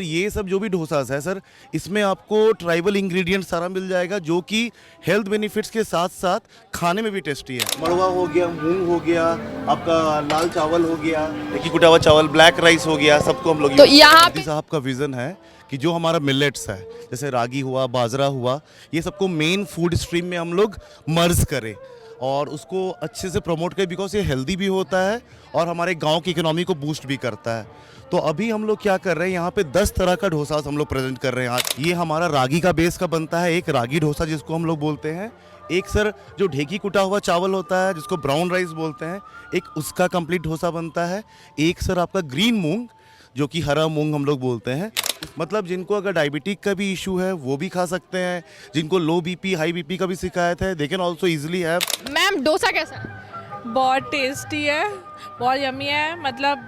ये सब जो भी डोसास है सर, इसमें आपको ट्राइबल इंग्रेडिएंट सारा मिल जाएगा जो कि हेल्थ बेनिफिट्स के साथ साथ खाने में भी टेस्टी है। मड़वा हो गया, मूंग हो गया, आपका लाल चावल हो गया, देखिए कुटा हुआ चावल, ब्लैक राइस हो गया, सबको हम लोग तो यहाँ पे साहब का विजन है कि जो हमारा मिलेट्स है जैसे रागी हुआ, बाजरा हुआ, ये सबको मेन फूड स्ट्रीम में हम लोग मर्ज करें और उसको अच्छे से प्रमोट करें, बिकॉज ये हेल्दी भी होता है और हमारे गांव की इकोनॉमी को बूस्ट भी करता है। तो अभी हम लोग क्या कर रहे हैं, यहाँ पे 10 तरह का डोसा हम लोग प्रेजेंट कर रहे हैं आज। ये हमारा रागी का बेस का बनता है, एक रागी डोसा जिसको हम लोग बोलते हैं, एक सर जो ढेकी कुटा हुआ चावल होता है जिसको ब्राउन राइस बोलते हैं, एक उसका कंप्लीट डोसा बनता है, एक सर आपका ग्रीन मूंग जो कि हरा मूंग हम लोग बोलते हैं। मतलब जिनको अगर डायबिटिक का भी इशू है वो भी खा सकते हैं, जिनको लो बीपी हाई बीपी का भी शिकायत है they can also easily have. Ma'am dosa कैसा है? बहुत टेस्टी है, बहुत यमी है। मतलब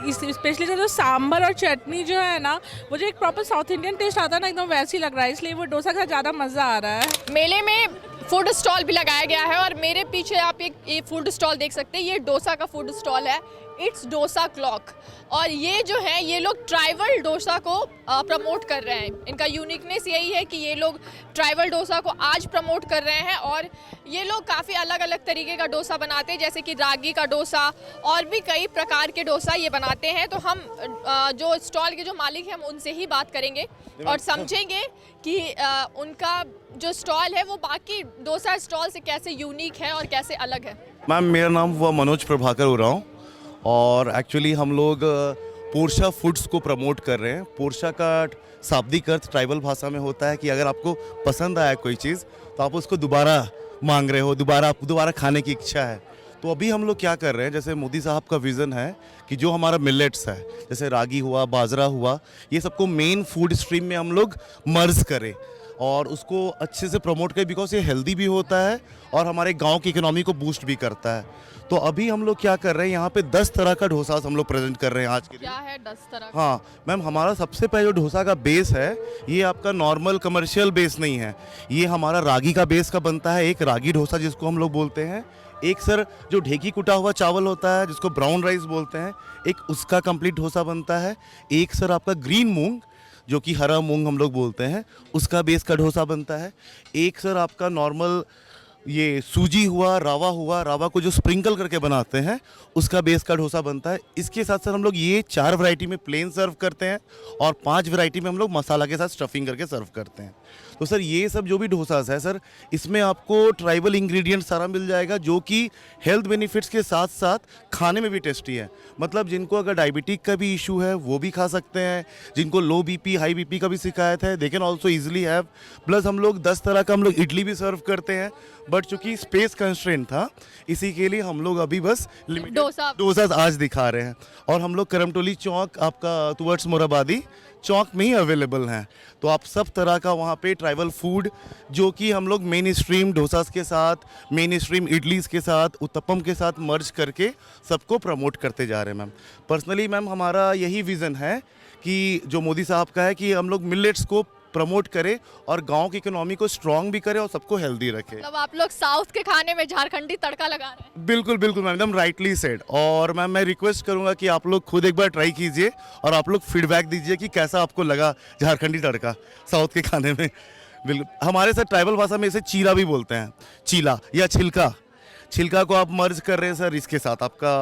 स्पेशली जो सांभर और चटनी जो है ना, वो जो एक प्रॉपर साउथ इंडियन टेस्ट आता है ना, एकदम वैसे ही लग रहा है, इसलिए वो डोसा का ज़्यादा मज़ा आ रहा है। मेले में फूड स्टॉल भी लगाया गया है और मेरे पीछे आप एक ये फूड स्टॉल देख सकते हैं, ये डोसा का फूड स्टॉल है, इट्स डोसा क्लॉक। और ये जो है ये लोग ट्राइबल डोसा को प्रमोट कर रहे हैं। इनका यूनिकनेस यही है कि ये लोग ट्राइबल डोसा को आज प्रमोट कर रहे हैं और ये लोग काफ़ी अलग अलग तरीके का डोसा बनाते हैं, जैसे कि रागी का डोसा और भी कई प्रकार के डोसा ये बनाते हैं। तो हम जो स्टॉल के जो मालिक हैं हम उनसे ही बात करेंगे और समझेंगे कि उनका जो स्टॉल है वो बाकी डोसा स्टॉल से कैसे यूनिक है और कैसे अलग है। मैम मेरा नाम हुआ मनोज प्रभाकर उरांव और एक्चुअली हम लोग पोरशा फूड्स को प्रमोट कर रहे हैं। पोरशा का शाब्दिक अर्थ ट्राइबल भाषा में होता है कि अगर आपको पसंद आया कोई चीज़ तो आप उसको दोबारा मांग रहे हो, दोबारा खाने की इच्छा है। तो अभी हम लोग क्या कर रहे हैं, जैसे मोदी साहब का विज़न है कि जो हमारा मिलेट्स है जैसे रागी हुआ, बाजरा हुआ, ये सबको मेन फूड स्ट्रीम में हम लोग मर्ज करें और उसको अच्छे से प्रमोट करें, बिकॉज ये हेल्दी भी होता है और हमारे गांव की इकोनॉमी को बूस्ट भी करता है। तो अभी हम लोग क्या कर रहे हैं, यहाँ पे 10 तरह का डोसा हम लोग प्रेजेंट कर रहे हैं आज के लिए। क्या है 10 तरह? हाँ मैम, हमारा सबसे पहले जो डोसा का बेस है ये आपका नॉर्मल कमर्शियल बेस नहीं है, ये हमारा रागी का बेस का बनता है, एक रागी डोसा जिसको हम लोग बोलते हैं, एक सर जो ढेकी कुटा हुआ चावल होता है जिसको ब्राउन राइस बोलते हैं, एक उसका कंप्लीट डोसा बनता है, एक सर आपका ग्रीन मूंग जो कि हरा मूंग हम लोग बोलते हैं उसका बेस का डोसा बनता है, एक सर आपका नॉर्मल ये सूजी हुआ, रावा को जो स्प्रिंकल करके बनाते हैं उसका बेस का डोसा बनता है। इसके साथ साथ हम लोग ये 4 वैरायटी में प्लेन सर्व करते हैं और 5 वैरायटी में हम लोग मसाला के साथ स्टफिंग करके सर्व करते हैं। तो सर ये सब जो भी डोसास है सर, इसमें आपको ट्राइबल इंग्रेडिएंट सारा मिल जाएगा जो कि हेल्थ बेनिफिट्स के साथ साथ खाने में भी टेस्टी है। मतलब जिनको अगर डायबिटिक का भी इशू है वो भी खा सकते हैं, जिनको लो बीपी हाई बीपी का भी शिकायत है they can also easily have. Plus हम लोग 10 तरह का हम लोग इडली भी सर्व करते हैं, बट चूंकि स्पेस कंस्ट्रेंट था इसी के लिए हम लोग अभी बस लिमिटेड डोसास आज दिखा रहे हैं। और हम लोग करमटोली चौक आपका टुवर्ड्स मोराबादी चौक में ही अवेलेबल हैं। तो आप सब तरह का वहाँ पे ट्राइबल फूड जो कि हम लोग मेन स्ट्रीम डोसास के साथ, मेन स्ट्रीम इडलीस के साथ, उत्तपम के साथ मर्ज करके सबको प्रमोट करते जा रहे हैं। मैम पर्सनली मैम हमारा यही विज़न है कि जो मोदी साहब का है कि हम लोग मिलेट्स को प्रमोट करें और गांव की इकोनॉमी को स्ट्रांग भी करें और सबको हेल्दी रखें। मतलब आप लोग साउथ के खाने में झारखंडी तड़का लगा रहे हैं। बिल्कुल बिल्कुल मैम, एकदम राइटली सेड। और मैम मैं रिक्वेस्ट करूंगा कि आप लोग खुद एक बार ट्राई कीजिए और आप लोग फीडबैक दीजिए कि कैसा आपको लगा झारखंडी तड़का साउथ के खाने में। बिल्कुल हमारे साथ ट्राइबल भाषा में इसे चीला भी बोलते हैं, चीला या छिलका को आप मर्ज कर रहे हैं सर इसके साथ आपका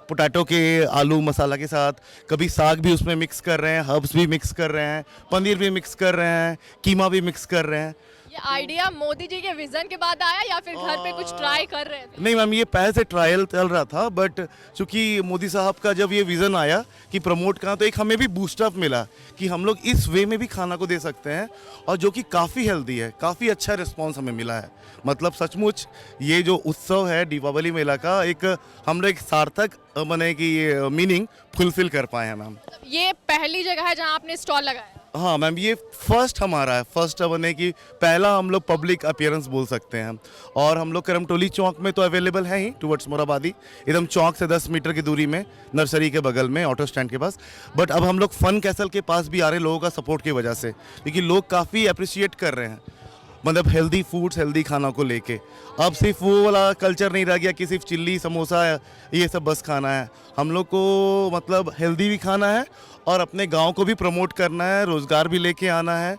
पोटैटो के आलू मसाला के साथ, कभी साग भी उसमें मिक्स कर रहे हैं, हर्ब्स भी मिक्स कर रहे हैं, पनीर भी मिक्स कर रहे हैं, कीमा भी मिक्स कर रहे हैं। ये आइडिया मोदी जी के विजन के बाद आया या फिर घर पे कुछ ट्राई कर रहे थे? नहीं मैम, ये पहले से ट्रायल चल रहा था, बट चूंकि मोदी साहब का जब ये विज़न आया कि प्रमोट करना, तो एक हमें भी बूस्टअप मिला कि हम लोग इस वे में भी खाना को दे सकते हैं और जो कि काफ़ी हेल्दी है, काफ़ी अच्छा रिस्पॉन्स हमें मिला है। मतलब सचमुच ये जो उत्सव है दीपावली मेला का, एक हम लोग एक सार्थक माने कि मीनिंग फुलफिल कर पाए हैं मैम। ये पहली जगह है जहाँ आपने स्टॉल लगाया? हाँ मैम, ये फर्स्ट हमारा है, फर्स्ट बने कि पहला हम लोग पब्लिक अपीयरेंस बोल सकते हैं। और हम लोग करमटोली चौक में तो अवेलेबल है ही, टुवर्ड्स मोराबादी, एकदम चौक से 10 मीटर की दूरी में, नर्सरी के बगल में, ऑटो स्टैंड के पास। बट अब हम लोग फन कैसल के पास भी आ रहे हैं लोगों का सपोर्ट की वजह से, क्योंकि लोग काफ़ी अप्रिशिएट कर रहे हैं। मतलब हेल्दी फूड्स, हेल्दी खाना को लेके। अब सिर्फ वो वाला कल्चर नहीं रह गया कि सिर्फ चिल्ली समोसा ये सब बस खाना है। हम लोग को मतलब हेल्दी भी खाना है और अपने गांव को भी प्रमोट करना है, रोज़गार भी लेके आना है।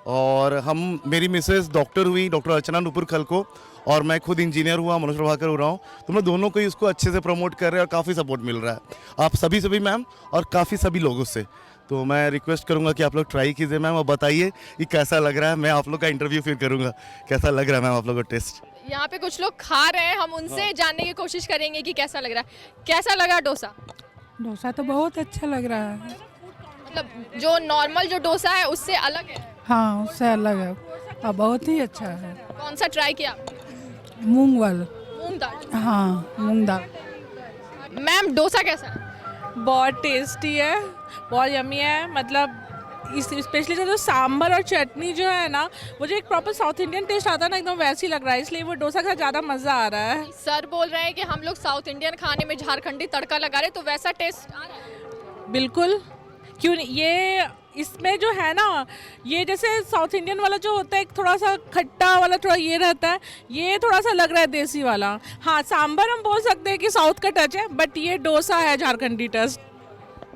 और हम, मेरी मिसेस डॉक्टर हुई, डॉक्टर अर्चना नुपुर खलको, और मैं खुद इंजीनियर हुआ, मनोज प्रभाकर हो रहा हूँ। तो हम दोनों को ही इसको अच्छे से प्रमोट कर रहे हैं और काफ़ी सपोर्ट मिल रहा है आप सभी मैम और काफ़ी सभी लोगों से। तो मैं रिक्वेस्ट करूंगा कि आप लोग ट्राई कीजिए मैम और बताइए कि कैसा लग रहा है। मैं आप लोग का इंटरव्यू फिर करूंगा, कैसा लग रहा है मैम आप लोग का टेस्ट। यहाँ पे कुछ लोग खा रहे हैं, हम उनसे जानने की कोशिश करेंगे कि कैसा लग रहा है। कैसा लगा डोसा? डोसा तो बहुत अच्छा लग रहा है। मतलब जो नॉर्मल जो डोसा है उससे अलग है? हाँ, उससे अलग है और बहुत ही अच्छा है। कौन सा ट्राई किया? मूंग वाल। मूंग दाल। हाँ, मूंग दाल। मैम डोसा कैसा है? बहुत टेस्टी है, बहुत यमी है। मतलब स्पेशली जो सांभर और चटनी जो है ना, वो जो एक प्रॉपर साउथ इंडियन टेस्ट आता है ना, एकदम वैसे ही लग रहा है, इसलिए वो डोसा का ज़्यादा मज़ा आ रहा है। सर बोल रहे हैं कि हम लोग साउथ इंडियन खाने में झारखंडी तड़का लगा रहे, तो वैसा टेस्ट आ रहा है? बिल्कुल, क्यों नहीं। ये इसमें जो है ना, ये जैसे साउथ इंडियन वाला जो होता है, एक थोड़ा सा खट्टा वाला थोड़ा ये रहता है, ये थोड़ा सा लग रहा है देसी वाला। हाँ, सांभर हम बोल सकते हैं कि साउथ का टच है, बट ये डोसा है झारखंडी टच।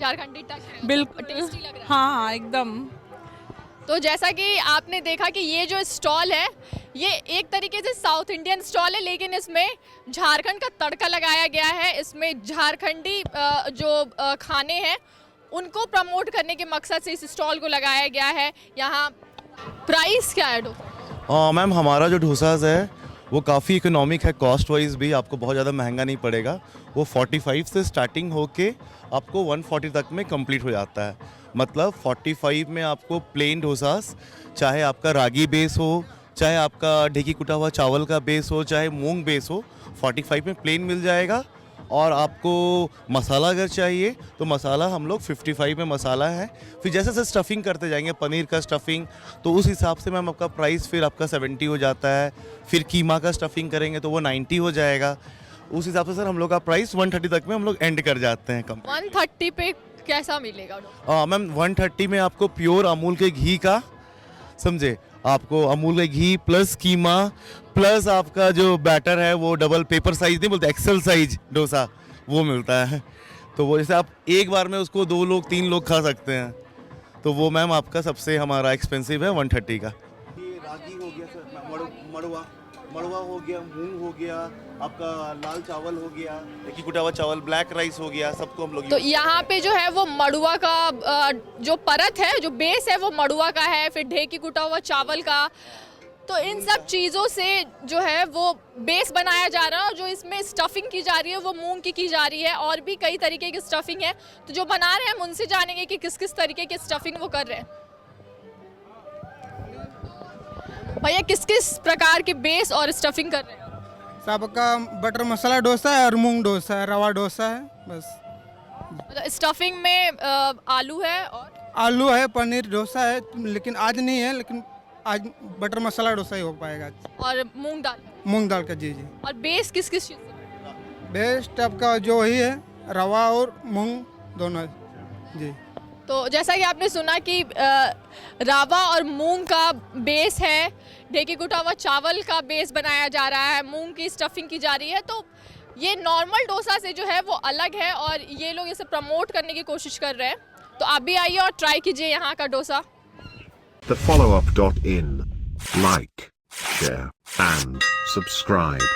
झारखंडी टच है, बिल्कुल टेस्टी लग रहा है। हाँ हाँ, एकदम। तो जैसा कि आपने देखा कि ये जो स्टॉल है, ये एक तरीके से साउथ इंडियन स्टॉल है, लेकिन इसमें झारखंड का तड़का लगाया गया है। इसमें झारखंडी जो खाने हैं उनको प्रमोट करने के मकसद से इस स्टॉल को लगाया गया है। यहाँ प्राइस क्या है डोसा? मैम हमारा जो डोसाज है वो काफ़ी इकोनॉमिक है, कॉस्ट वाइज भी आपको बहुत ज़्यादा महंगा नहीं पड़ेगा। वो 45 से स्टार्टिंग होके आपको 140 तक में कंप्लीट हो जाता है। मतलब 45 में आपको प्लेन डोसास, चाहे आपका रागी बेस हो, चाहे आपका ढेकी कुटा हुआ चावल का बेस हो, चाहे मूंग बेस हो, 45 में प्लेन मिल जाएगा। और आपको मसाला अगर चाहिए तो मसाला हम लोग 55 में मसाला है। फिर जैसे जैसे स्टफिंग करते जाएंगे, पनीर का स्टफिंग, तो उस हिसाब से मैम आपका प्राइस फिर आपका 70 हो जाता है। फिर कीमा का स्टफिंग करेंगे तो वो 90 हो जाएगा। उस हिसाब से सर हम लोग का प्राइस 130 तक में हम लोग एंड कर जाते हैं। कम 130 पे कैसा मिलेगा? मैम 130 में आपको प्योर अमूल के घी का, समझे, आपको अमूल का घी प्लस कीमा प्लस आपका जो बैटर है वो डबल पेपर साइज नहीं बोलते, एक्सेल साइज डोसा वो मिलता है। तो वो जैसे आप एक बार में उसको 2 लोग 3 लोग खा सकते हैं। तो वो मैम आपका सबसे हमारा एक्सपेंसिव है 130 का। ये रागी हो गया सर, मड़वा हो गया, मूंग हो गया, आपका लाल चावल हो गया, ढेकी कुटा हुआ चावल, ब्लैक राइस हो गया, सबको हम लोग। तो यहाँ पे जो है वो मड़ुआ का जो परत है, जो बेस है वो मड़ुआ का है, फिर ढेकी कुटा हुआ चावल का। तो इन सब चीज़ों से जो है वो बेस बनाया जा रहा है, और जो इसमें स्टफिंग की जा रही है वो मूंग की जा रही है, और भी कई तरीके की स्टफिंग है। तो जो बना रहे हैं हम उनसे जानेंगे कि किस किस तरीके की स्टफिंग वो कर रहे हैं। भैया किस किस प्रकार के बेस और स्टफिंग कर रहे हैं? सबका बटर मसाला डोसा है और मूंग डोसा है, रवा डोसा है बस। मतलब स्टफिंग में आलू है और आलू है, पनीर डोसा है, लेकिन आज नहीं है, लेकिन आज बटर मसाला डोसा ही हो पाएगा। और मूंग दाल। मूंग दाल का, जी जी। और बेस किस किस चीज़ से? बेस्ट आपका जो ही है, रवा और मूंग दोनों, जी। तो जैसा कि आपने सुना कि रावा और मूंग का बेस है, ढेकी कुटा हुआ चावल का बेस बनाया जा रहा है, मूंग की स्टफिंग की जा रही है। तो ये नॉर्मल डोसा से जो है वो अलग है, और ये लोग इसे प्रमोट करने की कोशिश कर रहे हैं। तो आप भी आइए और ट्राई कीजिए यहाँ का dosa. The followup.in. Like, share, and subscribe.